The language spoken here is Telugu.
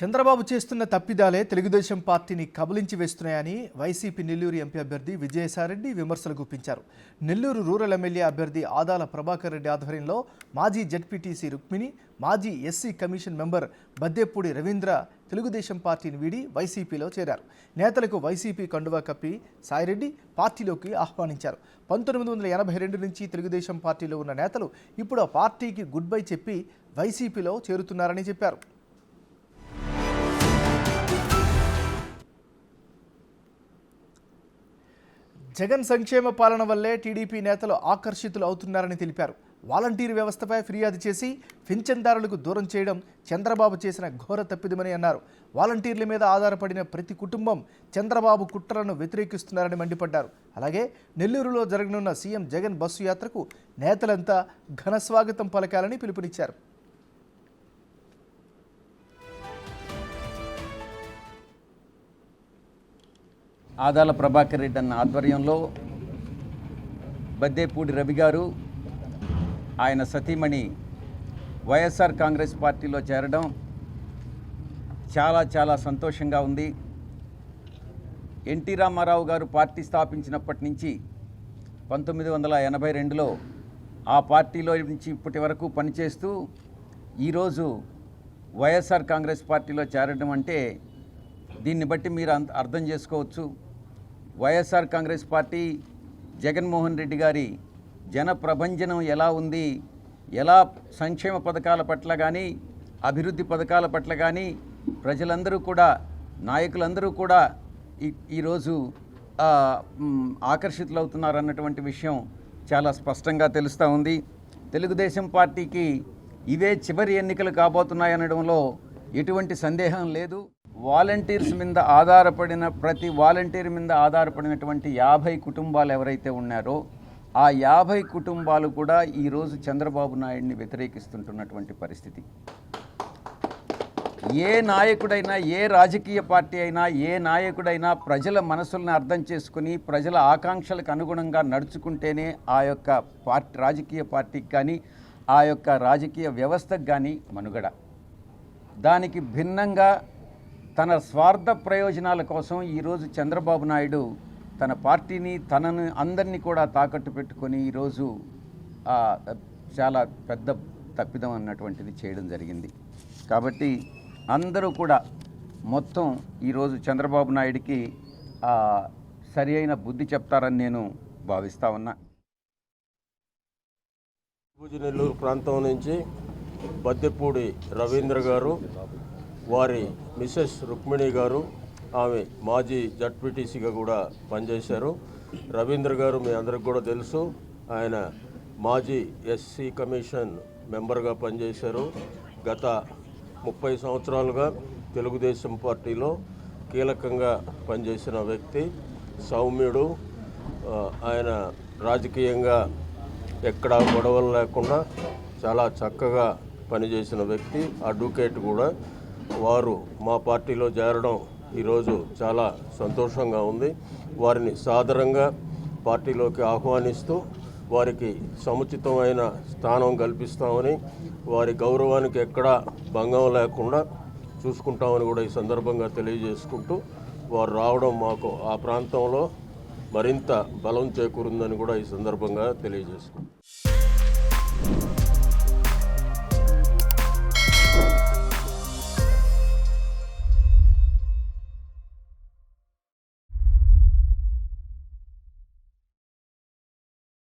చంద్రబాబు చేస్తున్న తప్పిదాలే తెలుగుదేశం పార్టీని కబలించి వేస్తున్నాయని వైసీపీ నెల్లూరు ఎంపీ అభ్యర్థి విజయసాయిరెడ్డి విమర్శలు గుప్పించారు. నెల్లూరు రూరల్ ఎమ్మెల్యే అభ్యర్థి ఆదాల ప్రభాకర్ రెడ్డి ఆధ్వర్యంలో మాజీ జడ్పీటీసీ రుక్మిణి, మాజీ SC commission member Baddepudi Ravindra Telugu Desam పార్టీని వీడి వైసీపీలో చేరారు. నేతలకు వైసీపీ కండువా కప్పి సాయిరెడ్డి పార్టీలోకి ఆహ్వానించారు. 1982 నుంచి తెలుగుదేశం పార్టీలో ఉన్న నేతలు ఇప్పుడు ఆ పార్టీకి గుడ్ బై చెప్పి వైసీపీలో చేరుతున్నారని చెప్పారు. జగన్ సంక్షేమ పాలన వల్లే టీడీపీ నేతలు ఆకర్షితులు అవుతున్నారని తెలిపారు. వాలంటీర్ వ్యవస్థపై ఫిర్యాదు చేసి పింఛన్దారులకు దూరం చేయడం చంద్రబాబు చేసిన ఘోర తప్పిదమని అన్నారు. వాలంటీర్ల మీద ఆధారపడిన ప్రతి కుటుంబం చంద్రబాబు కుట్రలను వ్యతిరేకిస్తున్నారని మండిపడ్డారు. అలాగే నెల్లూరులో జరగనున్న సీఎం జగన్ బస్సు యాత్రకు నేతలంతా ఘన స్వాగతం పలకాలని పిలుపునిచ్చారు. ఆదాల ప్రభాకర్ రెడ్డి అన్న ఆధ్వర్యంలో బద్దేపూడి రవి గారు ఆయన సతీమణి వైఎస్ఆర్ కాంగ్రెస్ పార్టీలో చేరడం చాలా సంతోషంగా ఉంది. ఎన్టీ రామారావు గారు పార్టీ స్థాపించినప్పటి నుంచి 1982లో ఆ పార్టీలో నుంచి ఇప్పటి వరకు పనిచేస్తూ ఈరోజు వైఎస్ఆర్ కాంగ్రెస్ పార్టీలో చేరడం అంటే దీన్ని బట్టి మీరు అర్థం చేసుకోవచ్చు. వైఎస్ఆర్ కాంగ్రెస్ పార్టీ జగన్మోహన్ రెడ్డి గారి జన ప్రభంజనం ఎలా ఉంది, ఎలా సంక్షేమ పథకాల పట్ల కానీ అభివృద్ధి పథకాల పట్ల కానీ ప్రజలందరూ కూడా నాయకులందరూ కూడా ఈరోజు ఆకర్షితులవుతున్నారన్నటువంటి విషయం చాలా స్పష్టంగా తెలుస్తూ ఉంది. తెలుగుదేశం పార్టీకి ఇవే చివరి ఎన్నికలు కాబోతున్నాయనడంలో ఎటువంటి సందేహం లేదు. వాలంటీర్స్ మీద ఆధారపడిన ప్రతి వాలంటీర్ మీద ఆధారపడినటువంటి 50 కుటుంబాలు ఎవరైతే ఉన్నారో ఆ 50 కుటుంబాలు కూడా ఈరోజు చంద్రబాబు నాయుడిని వ్యతిరేకిస్తుంటున్నటువంటి పరిస్థితి. ఏ నాయకుడైనా, ఏ రాజకీయ పార్టీ అయినా, ఏ నాయకుడైనా ప్రజల మనసులను అర్థం చేసుకుని ప్రజల ఆకాంక్షలకు అనుగుణంగా నడుచుకుంటేనే ఆ యొక్క రాజకీయ పార్టీకి కానీ ఆ యొక్క రాజకీయ వ్యవస్థకు కానీ మనుగడ. దానికి భిన్నంగా తన స్వార్థ ప్రయోజనాల కోసం ఈరోజు చంద్రబాబు నాయుడు తన పార్టీని తనను అందరినీ కూడా తాకట్టు పెట్టుకొని ఈరోజు చాలా పెద్ద తప్పిదం అన్నటువంటిది చేయడం జరిగింది. కాబట్టి అందరూ కూడా మొత్తం ఈరోజు చంద్రబాబు నాయుడికి సరి అయిన బుద్ధి చెప్తారని నేను భావిస్తా ఉన్నా. నెల్లూరు ప్రాంతం నుంచి బద్దెపూడి రవీంద్ర గారు, వారి మిసెస్ రుక్మిణి గారు, ఆమె మాజీ జడ్పీటీసీగా కూడా పనిచేశారు. రవీంద్ర గారు మీ అందరికి కూడా తెలుసు, ఆయన మాజీ ఎస్సీ కమిషన్ మెంబర్గా పనిచేశారు. గత 30 సంవత్సరాలుగా తెలుగుదేశం పార్టీలో కీలకంగా పనిచేసిన వ్యక్తి, సౌమ్యుడు. ఆయన రాజకీయంగా ఎక్కడా గొడవలు లేకుండా చాలా చక్కగా పనిచేసిన వ్యక్తి, అడ్వకేట్ కూడా. వారు మా పార్టీలో చేరడం ఈరోజు చాలా సంతోషంగా ఉంది. వారిని సాదరంగా పార్టీలోకి ఆహ్వానిస్తూ వారికి సముచితమైన స్థానం కల్పిస్తామని, వారి గౌరవానికి ఎక్కడా భంగం లేకుండా చూసుకుంటామని కూడా ఈ సందర్భంగా తెలియజేసుకుంటూ, వారు రావడం మాకు ఆ ప్రాంతంలో మరింత బలం చేకూరిందని కూడా ఈ సందర్భంగా తెలియజేసుకుంటాం.